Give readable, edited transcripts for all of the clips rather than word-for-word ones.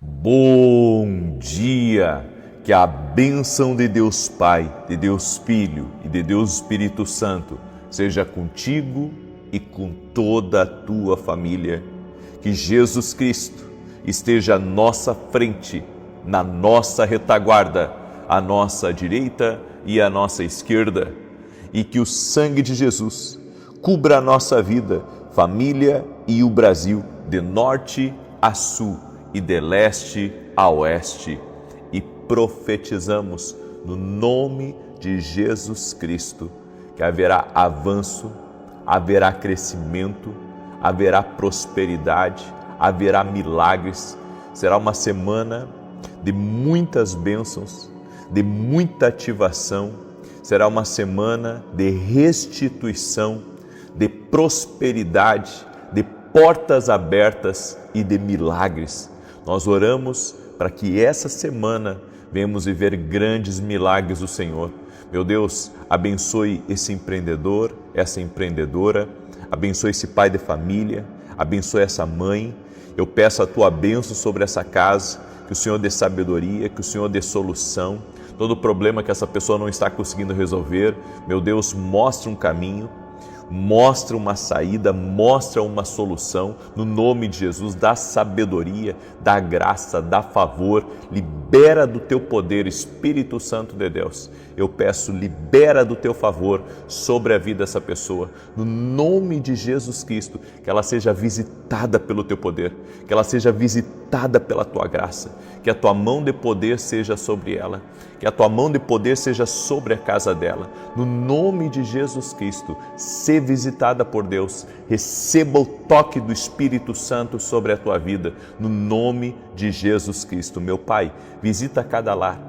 Bom dia! Que a bênção de Deus Pai, de Deus Filho e de Deus Espírito Santo seja contigo e com toda a tua família. Que Jesus Cristo esteja à nossa frente, na nossa retaguarda, à nossa direita e à nossa esquerda. E que o sangue de Jesus cubra a nossa vida, família e o Brasil, de norte a sul e de leste a oeste. E profetizamos no nome de Jesus Cristo que haverá avanço, haverá crescimento, haverá prosperidade, haverá milagres. Será uma semana de muitas bênçãos, de muita ativação. Será uma semana de restituição, de prosperidade, de portas abertas e de milagres. Nós oramos para que essa semana venhamos viver grandes milagres do Senhor. Meu Deus, abençoe esse empreendedor, essa empreendedora, abençoe esse pai de família, abençoe essa mãe. Eu peço a tua bênção sobre essa casa, que o Senhor dê sabedoria, que o Senhor dê solução. Todo problema que essa pessoa não está conseguindo resolver, meu Deus, mostra um caminho, mostra uma saída, mostra uma solução, no nome de Jesus. Dá sabedoria, dá graça, dá favor, libera do teu poder, Espírito Santo de Deus. Eu peço, libera do teu favor sobre a vida dessa pessoa, no nome de Jesus Cristo, que ela seja visitada pelo teu poder, que ela seja visitada pela tua graça, que a tua mão de poder seja sobre ela, que a tua mão de poder seja sobre a casa dela, no nome de Jesus Cristo. Ser visitada por Deus, receba o toque do Espírito Santo sobre a tua vida, no nome de Jesus Cristo. Meu Pai, visita cada lar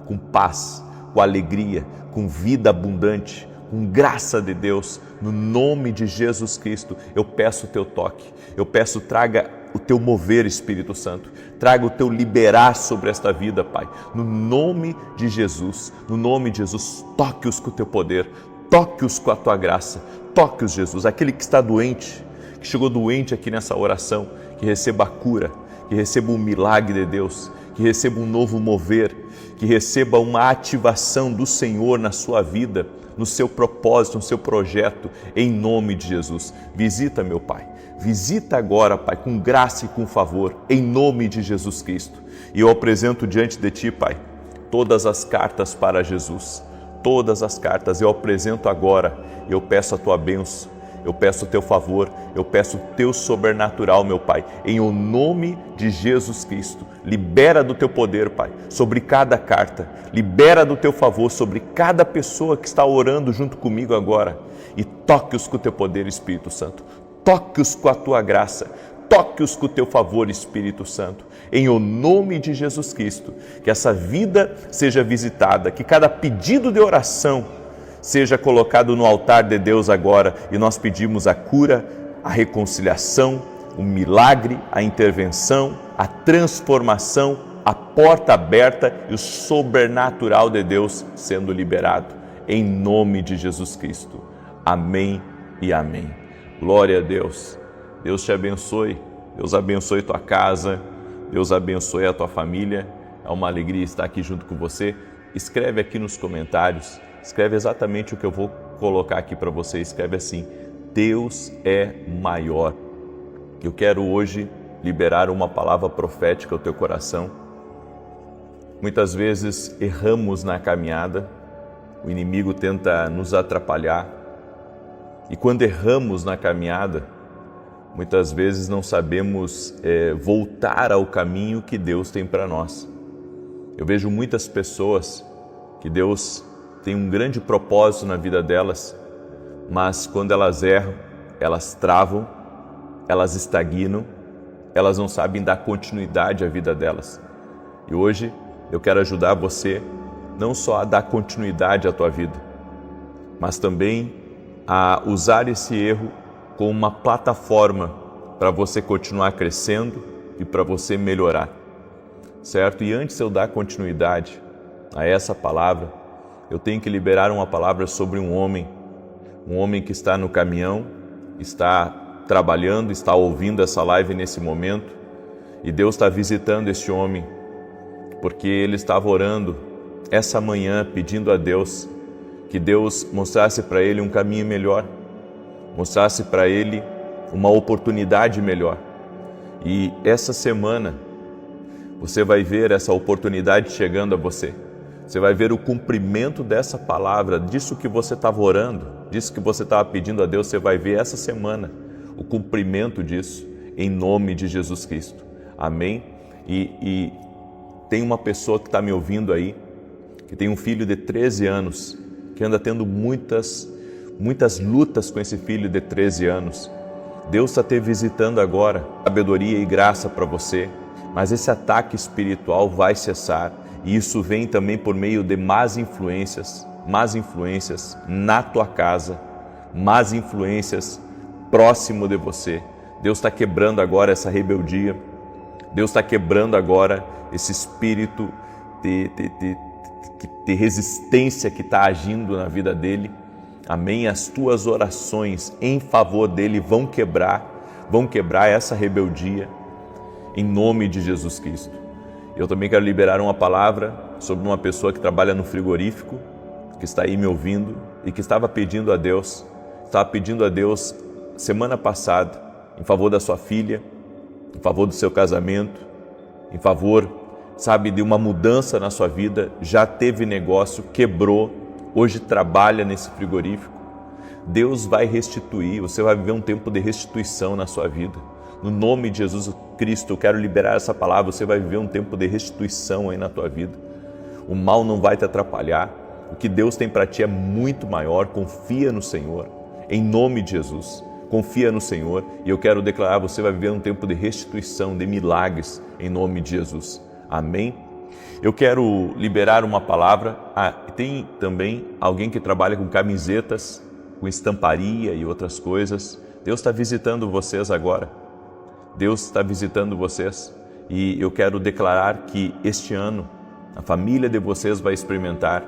com paz, com alegria, com vida abundante, com graça de Deus, no nome de Jesus Cristo. Eu peço o teu toque, eu peço, traga o teu mover, Espírito Santo, traga o teu liberar sobre esta vida, Pai, no nome de Jesus, no nome de Jesus. Toque-os com o teu poder, toque-os com a tua graça, toque-os, Jesus. Aquele que está doente, que chegou doente aqui nessa oração, que receba a cura, que receba um milagre de Deus, que receba um novo mover, que receba uma ativação do Senhor na sua vida, no seu propósito, no seu projeto, em nome de Jesus. Visita, meu Pai, visita agora, Pai, com graça e com favor, em nome de Jesus Cristo. E eu apresento diante de Ti, Pai, todas as cartas para Jesus, todas as cartas eu apresento agora. Eu peço a Tua bênção, eu peço o Teu favor, eu peço o Teu sobrenatural, meu Pai, em o nome de Jesus Cristo. Libera do Teu poder, Pai, sobre cada carta, libera do Teu favor sobre cada pessoa que está orando junto comigo agora, e toque-os com o Teu poder, Espírito Santo, toque-os com a Tua graça, toque-os com o Teu favor, Espírito Santo, em o nome de Jesus Cristo. Que essa vida seja visitada, que cada pedido de oração seja colocado no altar de Deus agora, e nós pedimos a cura, a reconciliação, o milagre, a intervenção, a transformação, a porta aberta e o sobrenatural de Deus sendo liberado, em nome de Jesus Cristo. Amém e amém. Glória a Deus. Deus te abençoe, Deus abençoe tua casa, Deus abençoe a tua família. É uma alegria estar aqui junto com você. Escreve aqui nos comentários, escreve exatamente o que eu vou colocar aqui para você. Escreve assim: Deus é maior. Eu quero hoje liberar uma palavra profética ao teu coração. Muitas vezes erramos na caminhada, o inimigo tenta nos atrapalhar. E quando erramos na caminhada, muitas vezes não sabemos voltar ao caminho que Deus tem para nós. Eu vejo muitas pessoas que Deus tem um grande propósito na vida delas, mas quando elas erram, elas travam, elas estagnam, elas não sabem dar continuidade à vida delas. E hoje eu quero ajudar você não só a dar continuidade à tua vida, mas também a usar esse erro como uma plataforma para você continuar crescendo e para você melhorar, certo? E antes de eu dar continuidade a essa palavra, eu tenho que liberar uma palavra sobre um homem que está no caminhão, está trabalhando, está ouvindo essa live nesse momento, E Deus está visitando este homem, porque ele estava orando essa manhã, pedindo a Deus que Deus mostrasse para ele um caminho melhor, mostrasse para ele uma oportunidade melhor. E essa semana você vai ver essa oportunidade chegando a você. Você vai ver o cumprimento dessa palavra, disso que você estava orando, disso que você estava pedindo a Deus. Você vai ver essa semana o cumprimento disso, em nome de Jesus Cristo. Amém? E tem uma pessoa que está me ouvindo aí, que tem um filho de 13 anos, que anda tendo muitas lutas com esse filho de 13 anos. Deus está te visitando agora, sabedoria e graça para você, mas esse ataque espiritual vai cessar, e isso vem também por meio de más influências na tua casa, más influências próximo de você. Deus está quebrando agora essa rebeldia, Deus está quebrando agora esse espírito de resistência que está agindo na vida dele. Amém? As tuas orações em favor dele vão quebrar essa rebeldia, em nome de Jesus Cristo. Eu também quero liberar uma palavra sobre uma pessoa que trabalha no frigorífico, que está aí me ouvindo e que estava pedindo a Deus semana passada, em favor da sua filha, em favor do seu casamento, em favor, de uma mudança na sua vida. Já teve negócio, quebrou, hoje trabalha nesse frigorífico. Deus vai restituir, você vai viver um tempo de restituição na sua vida. No nome de Jesus Cristo, eu quero liberar essa palavra, você vai viver um tempo de restituição aí na tua vida. O mal não vai te atrapalhar, o que Deus tem para ti é muito maior. Confia no Senhor, em nome de Jesus. Confia no Senhor, e eu quero declarar, você vai viver um tempo de restituição, de milagres, em nome de Jesus. Amém? Eu quero liberar uma palavra. Tem também alguém que trabalha com camisetas, com estamparia e outras coisas. Deus está visitando vocês agora. Deus está visitando vocês. E eu quero declarar que este ano a família de vocês vai experimentar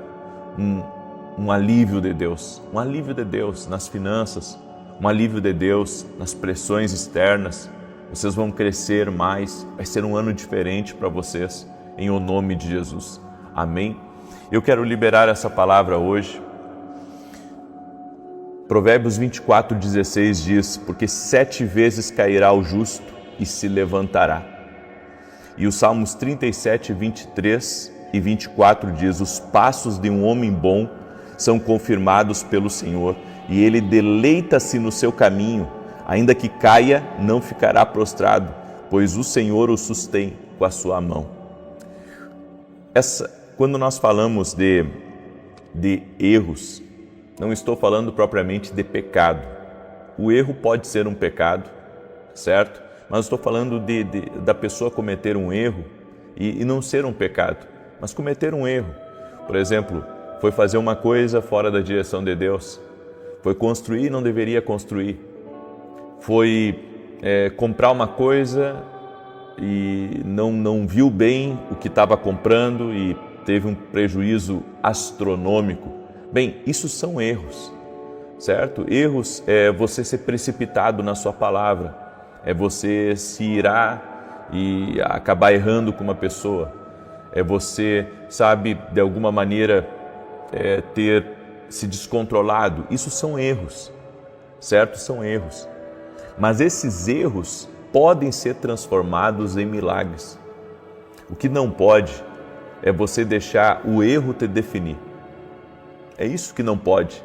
um alívio de Deus. Um alívio de Deus nas finanças, um alívio de Deus nas pressões externas. Vocês vão crescer mais, vai ser um ano diferente para vocês, em o nome de Jesus. Amém? Eu quero liberar essa palavra hoje. Provérbios 24:16 diz: porque 7 vezes cairá o justo e se levantará. E os Salmos 37, 23 e 24 diz: os passos de um homem bom são confirmados pelo Senhor, e ele deleita-se no seu caminho. Ainda que caia, não ficará prostrado, pois o Senhor o sustém com a sua mão. Quando nós falamos de erros, não estou falando propriamente de pecado. O erro pode ser um pecado, certo? Mas estou falando da pessoa cometer um erro e não ser um pecado, mas cometer um erro. Por exemplo, foi fazer uma coisa fora da direção de Deus, foi construir e não deveria construir, foi comprar uma coisa e não viu bem o que estava comprando e teve um prejuízo astronômico. Bem, isso são erros, certo? Erros é você ser precipitado na sua palavra, é você se irar e acabar errando com uma pessoa, é você, de alguma maneira ter se descontrolado. Isso são erros, certo? São erros. Mas esses erros podem ser transformados em milagres. O que não pode é você deixar o erro te definir. É isso que não pode,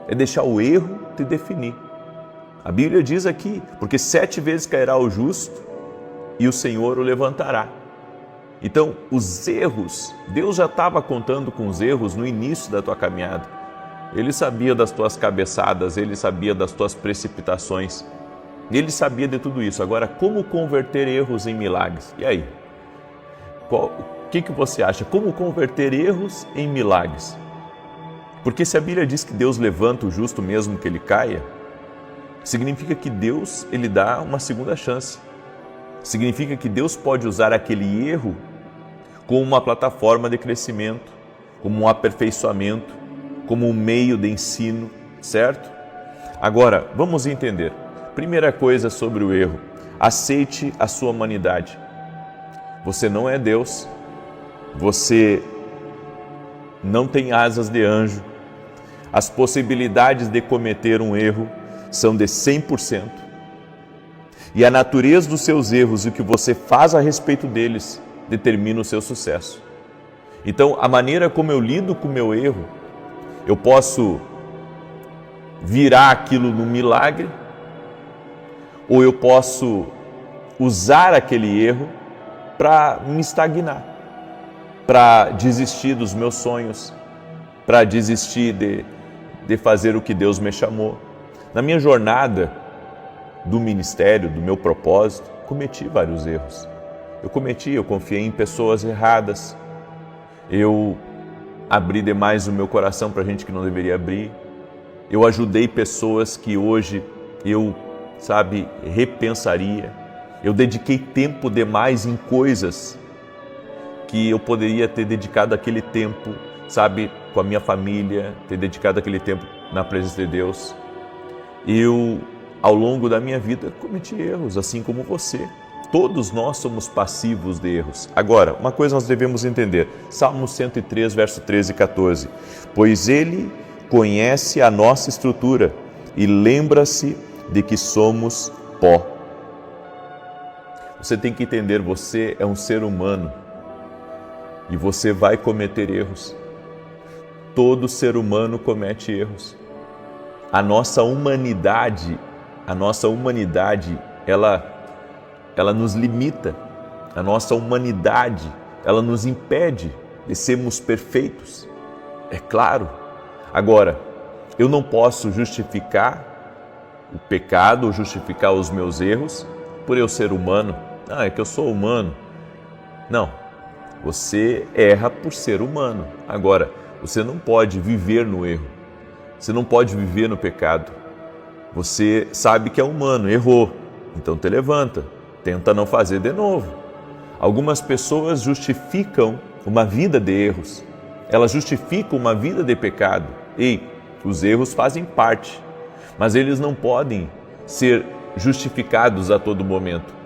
é deixar o erro te definir. A Bíblia diz aqui, porque 7 vezes cairá o justo e o Senhor o levantará. Então, os erros, Deus já estava contando com os erros no início da tua caminhada. Ele sabia das tuas cabeçadas, Ele sabia das tuas precipitações, Ele sabia de tudo isso. Agora, como converter erros em milagres? E aí? O que você acha? Como converter erros em milagres? Porque se a Bíblia diz que Deus levanta o justo mesmo que ele caia, significa que Deus, Ele dá uma segunda chance. Significa que Deus pode usar aquele erro como uma plataforma de crescimento, como um aperfeiçoamento, como um meio de ensino, certo? Agora, vamos entender. Primeira coisa sobre o erro: aceite a sua humanidade. Você não é Deus, você não tem asas de anjo, as possibilidades de cometer um erro são de 100%. E a natureza dos seus erros e o que você faz a respeito deles determina o seu sucesso. Então, a maneira como eu lido com o meu erro, eu posso virar aquilo num milagre, ou eu posso usar aquele erro para me estagnar, para desistir dos meus sonhos, para desistir de fazer o que Deus me chamou. Na minha jornada do ministério, do meu propósito, cometi vários erros. Eu confiei em pessoas erradas, eu abri demais o meu coração para gente que não deveria abrir, eu ajudei pessoas que hoje eu, repensaria, eu dediquei tempo demais em coisas que eu poderia ter dedicado aquele tempo, com a minha família, ter dedicado aquele tempo na presença de Deus. Eu, ao longo da minha vida, cometi erros, assim como você. Todos nós somos passivos de erros. Agora, uma coisa nós devemos entender. Salmo 103, verso 13 e 14. Pois Ele conhece a nossa estrutura e lembra-se de que somos pó. Você tem que entender, você é um ser humano e você vai cometer erros. Todo ser humano comete erros. A nossa humanidade, ela nos limita. A nossa humanidade, ela nos impede de sermos perfeitos. É claro. Agora, eu não posso justificar o pecado, ou justificar os meus erros por eu ser humano. É que eu sou humano. Não, você erra por ser humano. Agora, você não pode viver no erro. Você não pode viver no pecado. Você sabe que é humano, errou. Então te levanta, tenta não fazer de novo. Algumas pessoas justificam uma vida de erros. Elas justificam uma vida de pecado. Os erros fazem parte, mas eles não podem ser justificados a todo momento.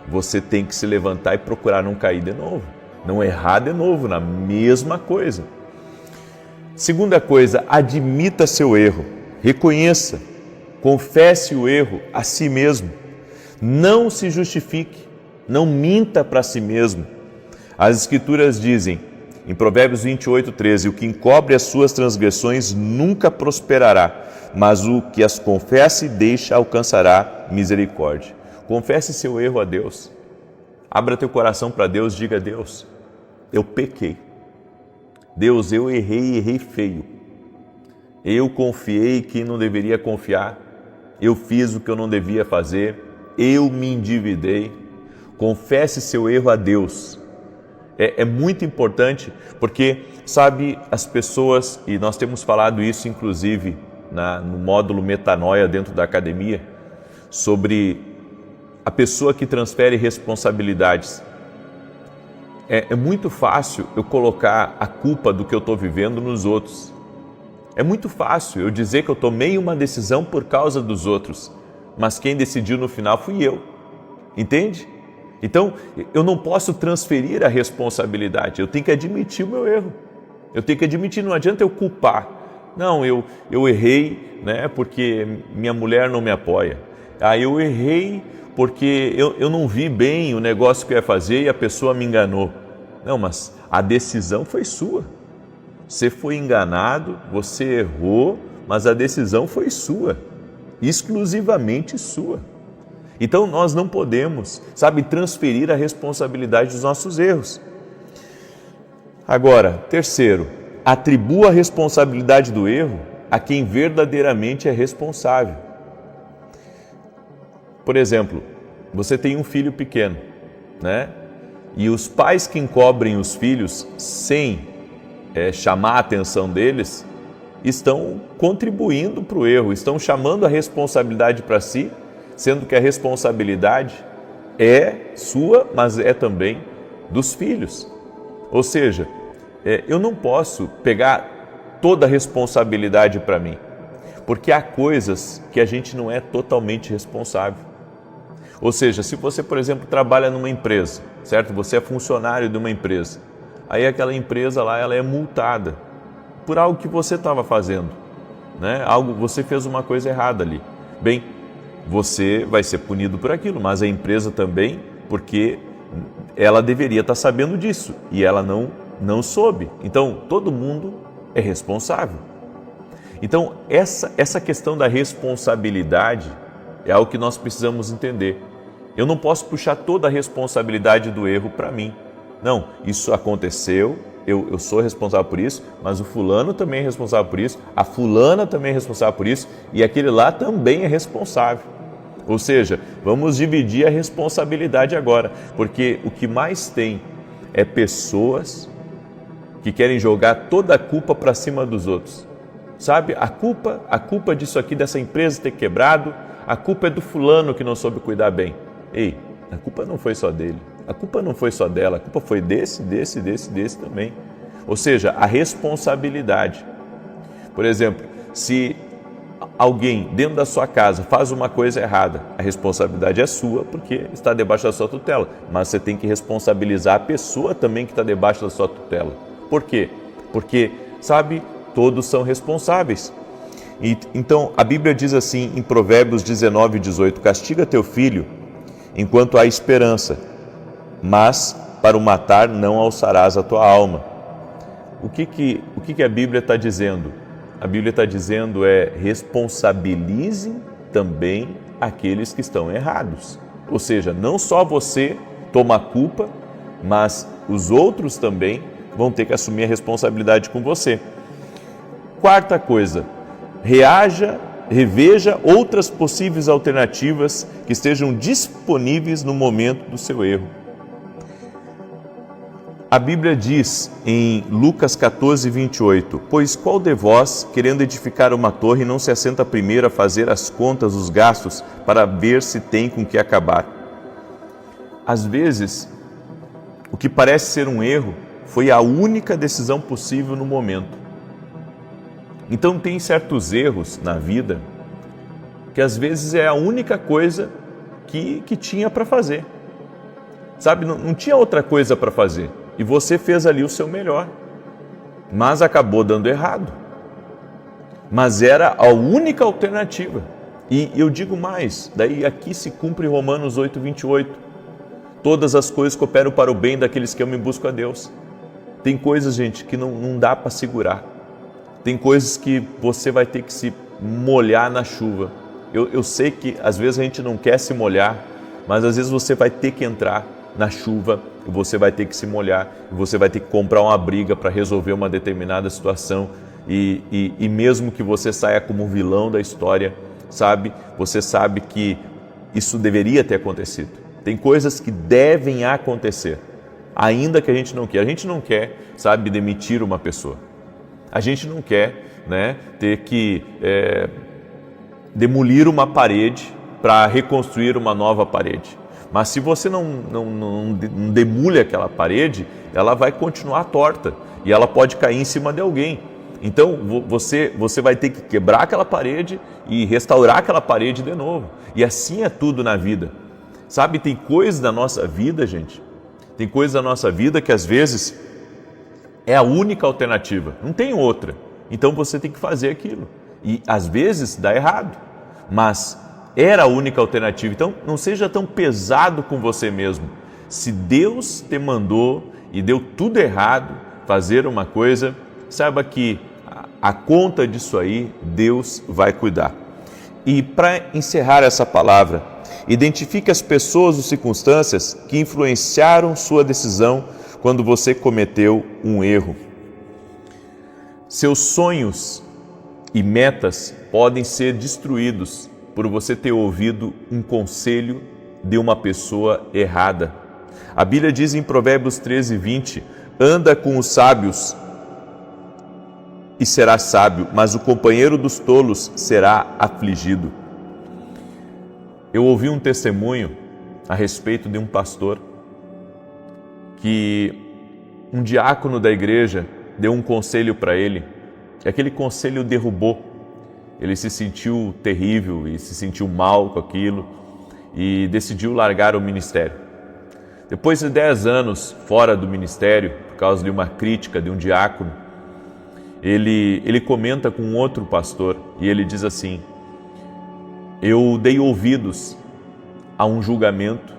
Você tem que se levantar e procurar não cair de novo, não errar de novo na mesma coisa. Segunda coisa, admita seu erro, reconheça, confesse o erro a si mesmo. Não se justifique, não minta para si mesmo. As Escrituras dizem, em Provérbios 28, 13, o que encobre as suas transgressões nunca prosperará, mas o que as confessa e deixa alcançará misericórdia. Confesse seu erro a Deus. Abra teu coração para Deus, diga a Deus, eu pequei. Deus, eu errei feio. Eu confiei que não deveria confiar. Eu fiz o que eu não devia fazer. Eu me endividei. Confesse seu erro a Deus. É muito importante porque, as pessoas, e nós temos falado isso inclusive no módulo Metanoia dentro da academia, sobre a pessoa que transfere responsabilidades. É muito fácil eu colocar a culpa do que eu estou vivendo nos outros. É muito fácil eu dizer que eu tomei uma decisão por causa dos outros, mas quem decidiu no final fui eu. Entende? Então, eu não posso transferir a responsabilidade, eu tenho que admitir o meu erro. Eu tenho que admitir, não adianta eu culpar. Não, eu errei, porque minha mulher não me apoia. Eu errei porque eu não vi bem o negócio que eu ia fazer e a pessoa me enganou. Não, mas a decisão foi sua. Você foi enganado, você errou, mas a decisão foi sua, exclusivamente sua. Então nós não podemos, transferir a responsabilidade dos nossos erros. Agora, terceiro, atribua a responsabilidade do erro a quem verdadeiramente é responsável. Por exemplo, você tem um filho pequeno, E os pais que encobrem os filhos sem chamar a atenção deles, estão contribuindo para o erro, estão chamando a responsabilidade para si, sendo que a responsabilidade é sua, mas é também dos filhos. Ou seja, eu não posso pegar toda a responsabilidade para mim, porque há coisas que a gente não é totalmente responsável. Ou seja, se você, por exemplo, trabalha numa empresa, certo? Você é funcionário de uma empresa. Aí aquela empresa lá, ela é multada por algo que você estava fazendo, né? Você fez uma coisa errada ali. Bem, você vai ser punido por aquilo, mas a empresa também, porque ela deveria estar sabendo disso e ela não soube. Então, todo mundo é responsável. Então, essa questão da responsabilidade é algo que nós precisamos entender. Eu não posso puxar toda a responsabilidade do erro para mim. Não, isso aconteceu, eu sou responsável por isso, mas o fulano também é responsável por isso, a fulana também é responsável por isso e aquele lá também é responsável. Ou seja, vamos dividir a responsabilidade agora, porque o que mais tem é pessoas que querem jogar toda a culpa para cima dos outros. Sabe, a culpa disso aqui, dessa empresa ter quebrado, a culpa é do fulano que não soube cuidar bem. Ei, a culpa não foi só dele, a culpa não foi só dela, a culpa foi desse também. Ou seja, a responsabilidade. Por exemplo, se alguém dentro da sua casa faz uma coisa errada, a responsabilidade é sua porque está debaixo da sua tutela, mas você tem que responsabilizar a pessoa também que está debaixo da sua tutela. Por quê? Porque, sabe, todos são responsáveis. Então, a Bíblia diz assim em Provérbios 19:18, castiga teu filho enquanto há esperança, mas para o matar não alçarás a tua alma. O que a Bíblia está dizendo? A Bíblia está dizendo responsabilize também aqueles que estão errados. Ou seja, não só você toma a culpa, mas os outros também vão ter que assumir a responsabilidade com você. Quarta coisa, reveja outras possíveis alternativas que estejam disponíveis no momento do seu erro. A Bíblia diz em Lucas 14:28, pois qual de vós, querendo edificar uma torre, não se assenta primeiro a fazer as contas dos gastos para ver se tem com que acabar? Às vezes, o que parece ser um erro foi a única decisão possível no momento. Então tem certos erros na vida que às vezes é a única coisa que tinha para fazer. Sabe, não tinha outra coisa para fazer. E você fez ali o seu melhor, mas acabou dando errado. Mas era a única alternativa. E eu digo mais, daí aqui se cumpre Romanos 8:28. Todas as coisas cooperam para o bem daqueles que amam e buscam a Deus. Tem coisas, gente, que não dá para segurar. Tem coisas que você vai ter que se molhar na chuva. Eu sei que às vezes a gente não quer se molhar, mas às vezes você vai ter que entrar na chuva, e você vai ter que se molhar, e você vai ter que comprar uma briga para resolver uma determinada situação, e mesmo que você saia como vilão da história, sabe, você sabe que isso deveria ter acontecido. Tem coisas que devem acontecer, ainda que a gente não quer. A gente não quer, sabe, demitir uma pessoa. A gente não quer, né, ter que demolir uma parede para reconstruir uma nova parede. Mas se você não demule aquela parede, ela vai continuar torta e ela pode cair em cima de alguém. Então você vai ter que quebrar aquela parede e restaurar aquela parede de novo. E assim é tudo na vida. Sabe, tem coisas da nossa vida, gente, tem coisas da nossa vida que às vezes é a única alternativa, não tem outra. Então você tem que fazer aquilo. E às vezes dá errado, mas era a única alternativa. Então não seja tão pesado com você mesmo. Se Deus te mandou e deu tudo errado fazer uma coisa, saiba que a conta disso aí Deus vai cuidar. E para encerrar essa palavra, identifique as pessoas ou circunstâncias que influenciaram sua decisão quando você cometeu um erro. Seus sonhos e metas podem ser destruídos por você ter ouvido um conselho de uma pessoa errada. A Bíblia diz em Provérbios 13:20, anda com os sábios e será sábio, mas o companheiro dos tolos será afligido. Eu ouvi um testemunho a respeito de um pastor que um diácono da igreja deu um conselho para ele, e aquele conselho derrubou. Ele se sentiu terrível e se sentiu mal com aquilo e decidiu largar o ministério. Depois de 10 anos fora do ministério, por causa de uma crítica de um diácono, ele comenta com outro pastor e ele diz assim: eu dei ouvidos a um julgamento,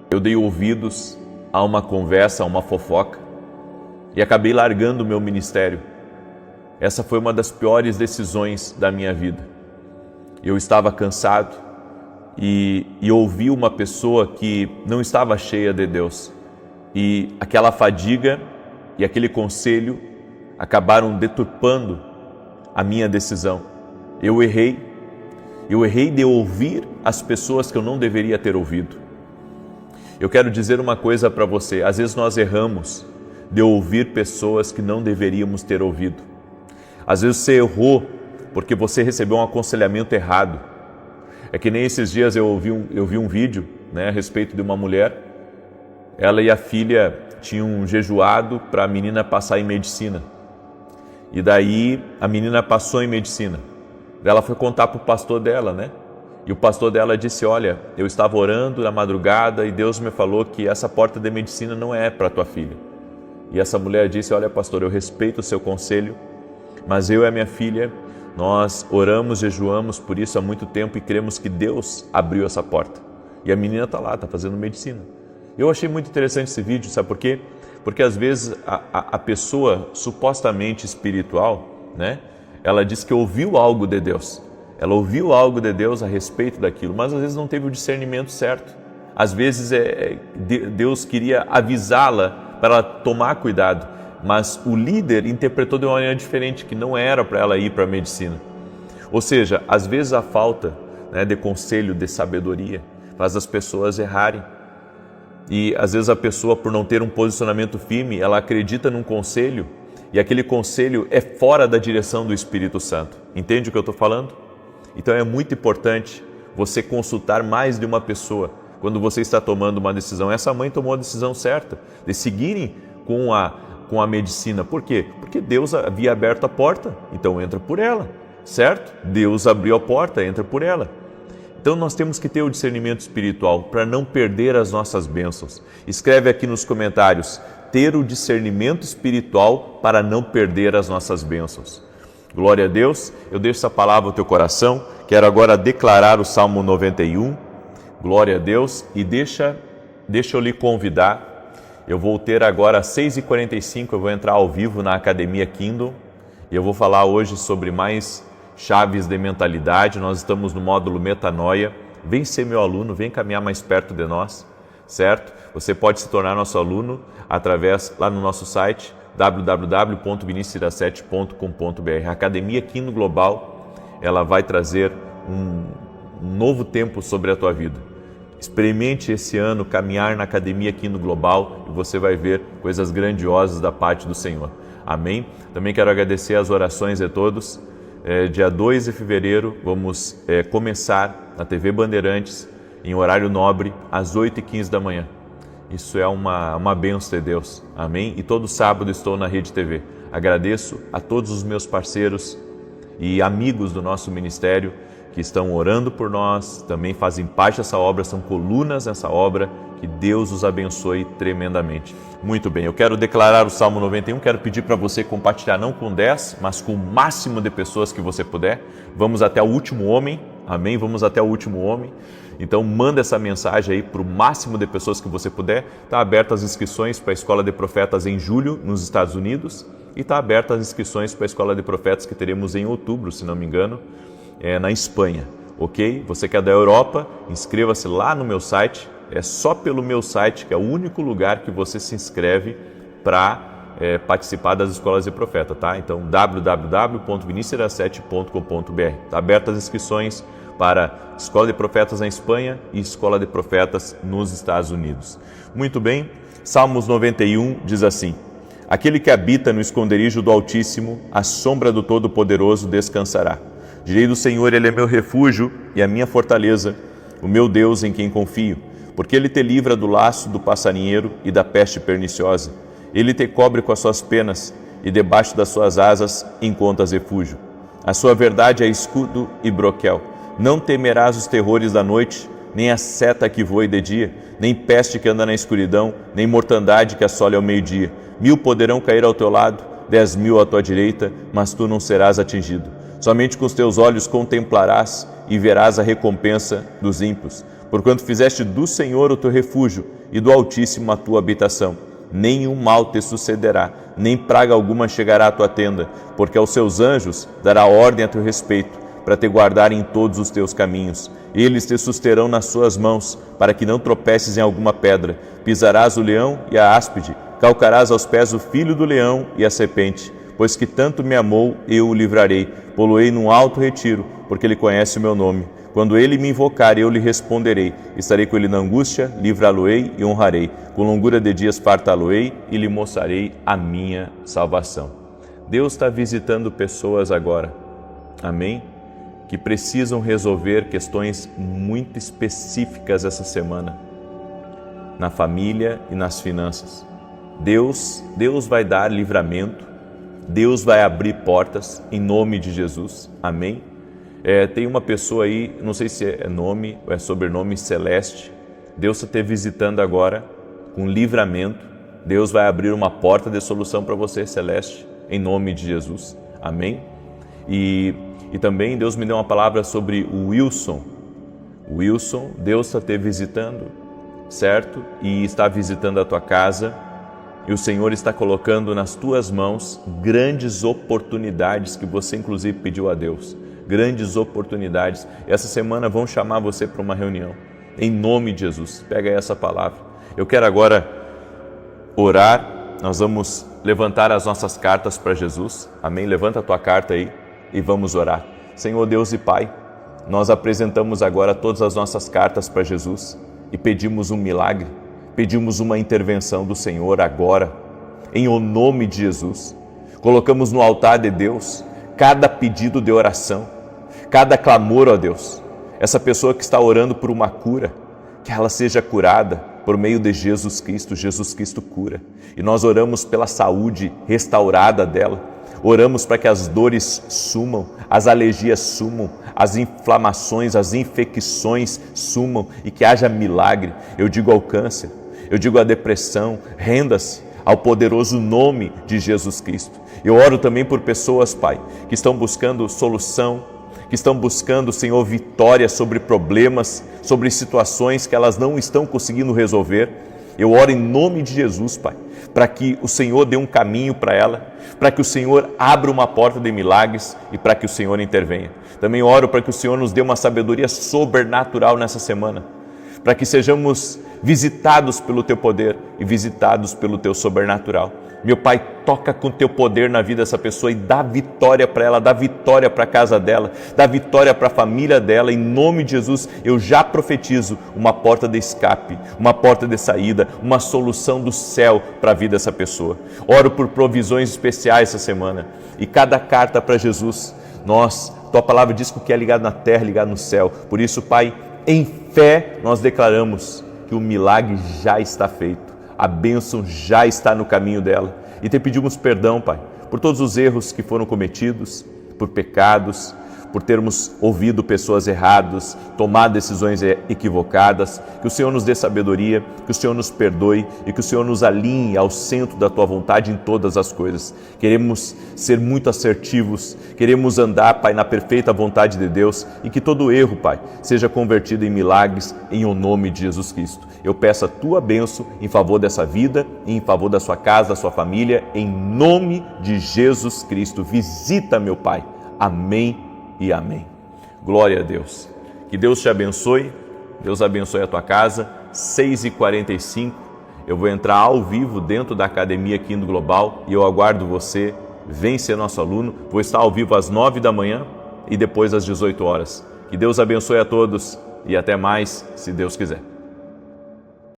eu dei ouvidos a uma conversa, a uma fofoca e acabei largando o meu ministério. Essa foi uma das piores decisões da minha vida. Eu estava cansado e ouvi uma pessoa que não estava cheia de Deus. E aquela fadiga e aquele conselho acabaram deturpando a minha decisão. Eu errei de ouvir as pessoas que eu não deveria ter ouvido. Eu quero dizer uma coisa para você, às vezes nós erramos de ouvir pessoas que não deveríamos ter ouvido. Às vezes você errou porque você recebeu um aconselhamento errado. É que nem esses dias eu vi um vídeo, a respeito de uma mulher. Ela e a filha tinham jejuado para a menina passar em medicina. E daí a menina passou em medicina. Ela foi contar para o pastor dela, E o pastor dela disse: olha, eu estava orando na madrugada e Deus me falou que essa porta de medicina não é para tua filha. E essa mulher disse: olha, pastor, eu respeito o seu conselho, mas eu e a minha filha, nós oramos, jejuamos por isso há muito tempo e cremos que Deus abriu essa porta. E a menina está lá, está fazendo medicina. Eu achei muito interessante esse vídeo, sabe por quê? Porque às vezes a pessoa supostamente espiritual, ela diz que ouviu algo de Deus. Ela ouviu algo de Deus a respeito daquilo, mas às vezes não teve o discernimento certo. Às vezes Deus queria avisá-la para ela tomar cuidado, mas o líder interpretou de uma maneira diferente, que não era para ela ir para a medicina. Ou seja, às vezes a falta de conselho, de sabedoria, faz as pessoas errarem. E às vezes a pessoa, por não ter um posicionamento firme, ela acredita num conselho e aquele conselho é fora da direção do Espírito Santo. Entende o que eu estou falando? Então é muito importante você consultar mais de uma pessoa quando você está tomando uma decisão. Essa mãe tomou a decisão certa de seguirem com a medicina. Por quê? Porque Deus havia aberto a porta, então entra por ela, certo? Deus abriu a porta, entra por ela. Então nós temos que ter o discernimento espiritual para não perder as nossas bênçãos. Escreve aqui nos comentários: ter o discernimento espiritual para não perder as nossas bênçãos. Glória a Deus. Eu deixo essa palavra no teu coração. Quero agora declarar o Salmo 91. Glória a Deus. E deixa eu lhe convidar. Eu vou ter agora às 6h45, eu vou entrar ao vivo na Academia Kingdom. E eu vou falar hoje sobre mais chaves de mentalidade. Nós estamos no módulo Metanoia. Vem ser meu aluno, vem caminhar mais perto de nós, certo? Você pode se tornar nosso aluno através, lá no nosso site, www.vinicius17.com.br. A Academia Kingdom Global, ela vai trazer um novo tempo sobre a tua vida. Experimente esse ano caminhar na Academia Kingdom Global e você vai ver coisas grandiosas da parte do Senhor. Amém? Também quero agradecer as orações de todos. Dia 2 de fevereiro, vamos começar na TV Bandeirantes, em horário nobre, às 8h15 da manhã. Isso é uma bênção de Deus. Amém? E todo sábado estou na Rede TV. Agradeço a todos os meus parceiros e amigos do nosso ministério que estão orando por nós, também fazem parte dessa obra, são colunas nessa obra. Que Deus os abençoe tremendamente. Muito bem, eu quero declarar o Salmo 91, quero pedir para você compartilhar não com 10, mas com o máximo de pessoas que você puder. Vamos até o último homem, amém? Vamos até o último homem. Então manda essa mensagem aí para o máximo de pessoas que você puder. Está aberta as inscrições para a Escola de Profetas em julho, nos Estados Unidos. E está aberta as inscrições para a Escola de Profetas que teremos em outubro, se não me engano, na Espanha. Ok? Você que é da Europa, inscreva-se lá no meu site. É só pelo meu site, que é o único lugar que você se inscreve para participar das escolas de profeta, tá? Então, www.vinicius17.com.br. Está abertas as inscrições para Escola de Profetas na Espanha e Escola de Profetas nos Estados Unidos. Muito bem, Salmos 91 diz assim: aquele que habita no esconderijo do Altíssimo, à sombra do Todo-Poderoso descansará. Direi do Senhor, Ele é meu refúgio e a minha fortaleza, o meu Deus em quem confio. Porque Ele te livra do laço do passarinheiro e da peste perniciosa. Ele te cobre com as suas penas e debaixo das suas asas encontras refúgio. A sua verdade é escudo e broquel. Não temerás os terrores da noite, nem a seta que voe de dia, nem peste que anda na escuridão, nem mortandade que assole ao meio-dia. 1000 poderão cair ao teu lado, 10.000 à tua direita, mas tu não serás atingido. Somente com os teus olhos contemplarás e verás a recompensa dos ímpios. Porquanto fizeste do Senhor o teu refúgio e do Altíssimo a tua habitação. Nenhum mal te sucederá, nem praga alguma chegará à tua tenda, porque aos seus anjos dará ordem a teu respeito, para te guardarem em todos os teus caminhos. Eles te susterão nas suas mãos, para que não tropeces em alguma pedra. Pisarás o leão e a áspide, calcarás aos pés o filho do leão e a serpente. Pois que tanto me amou, eu o livrarei. Poloei num alto retiro, porque ele conhece o meu nome. Quando ele me invocar, eu lhe responderei. Estarei com ele na angústia, livrá-lo-ei e honrarei. Com longura de dias fartá-lo-ei e lhe mostrarei a minha salvação. Deus está visitando pessoas agora, amém? Que precisam resolver questões muito específicas essa semana, na família e nas finanças. Deus vai dar livramento, Deus vai abrir portas em nome de Jesus, amém? Tem uma pessoa aí, não sei se é nome ou é sobrenome, Celeste. Deus está te visitando agora com livramento. Deus vai abrir uma porta de solução para você, Celeste, em nome de Jesus, amém? E também Deus me deu uma palavra sobre o Wilson. Wilson, Deus está te visitando, certo? E está visitando a tua casa. E o Senhor está colocando nas tuas mãos grandes oportunidades que você inclusive pediu a Deus. Grandes oportunidades. Essa semana vão chamar você para uma reunião. Em nome de Jesus. Pega aí essa palavra. Eu quero agora orar. Nós vamos levantar as nossas cartas para Jesus. Amém? Levanta a tua carta aí e vamos orar. Senhor Deus e Pai, nós apresentamos agora todas as nossas cartas para Jesus e pedimos um milagre. Pedimos uma intervenção do Senhor agora, em o nome de Jesus. Colocamos no altar de Deus cada pedido de oração, cada clamor, ó Deus. Essa pessoa que está orando por uma cura, que ela seja curada por meio de Jesus Cristo. Jesus Cristo cura. E nós oramos pela saúde restaurada dela. Oramos para que as dores sumam, as alergias sumam, as inflamações, as infecções sumam e que haja milagre. Eu digo ao câncer, eu digo à depressão, renda-se ao poderoso nome de Jesus Cristo. Eu oro também por pessoas, Pai, que estão buscando solução, que estão buscando, Senhor, vitória sobre problemas, sobre situações que elas não estão conseguindo resolver. Eu oro em nome de Jesus, Pai, para que o Senhor dê um caminho para ela, para que o Senhor abra uma porta de milagres e para que o Senhor intervenha. Também oro para que o Senhor nos dê uma sabedoria sobrenatural nessa semana, para que sejamos visitados pelo Teu poder e visitados pelo Teu sobrenatural. Meu Pai, toca com Teu poder na vida dessa pessoa e dá vitória para ela, dá vitória para a casa dela, dá vitória para a família dela. Em nome de Jesus, eu já profetizo uma porta de escape, uma porta de saída, uma solução do céu para a vida dessa pessoa. Oro por provisões especiais essa semana e cada carta para Jesus. Tua palavra diz que o que é ligado na terra é ligado no céu. Por isso, Pai, em fé nós declaramos que o milagre já está feito. A bênção já está no caminho dela. E te pedimos perdão, Pai, por todos os erros que foram cometidos, por pecados, por termos ouvido pessoas erradas, tomado decisões equivocadas. Que o Senhor nos dê sabedoria, que o Senhor nos perdoe e que o Senhor nos alinhe ao centro da Tua vontade em todas as coisas. Queremos ser muito assertivos, queremos andar, Pai, na perfeita vontade de Deus e que todo erro, Pai, seja convertido em milagres em o nome de Jesus Cristo. Eu peço a Tua bênção em favor dessa vida e em favor da sua casa, da sua família, em nome de Jesus Cristo. Visita, meu Pai. Amém e amém. Glória a Deus. Que Deus te abençoe. Deus abençoe a tua casa. 6h45, eu vou entrar ao vivo dentro da academia aqui no Global e eu aguardo você. Vem ser nosso aluno. Vou estar ao vivo às 9 da manhã e depois às 18 horas. Que Deus abençoe a todos e até mais, se Deus quiser.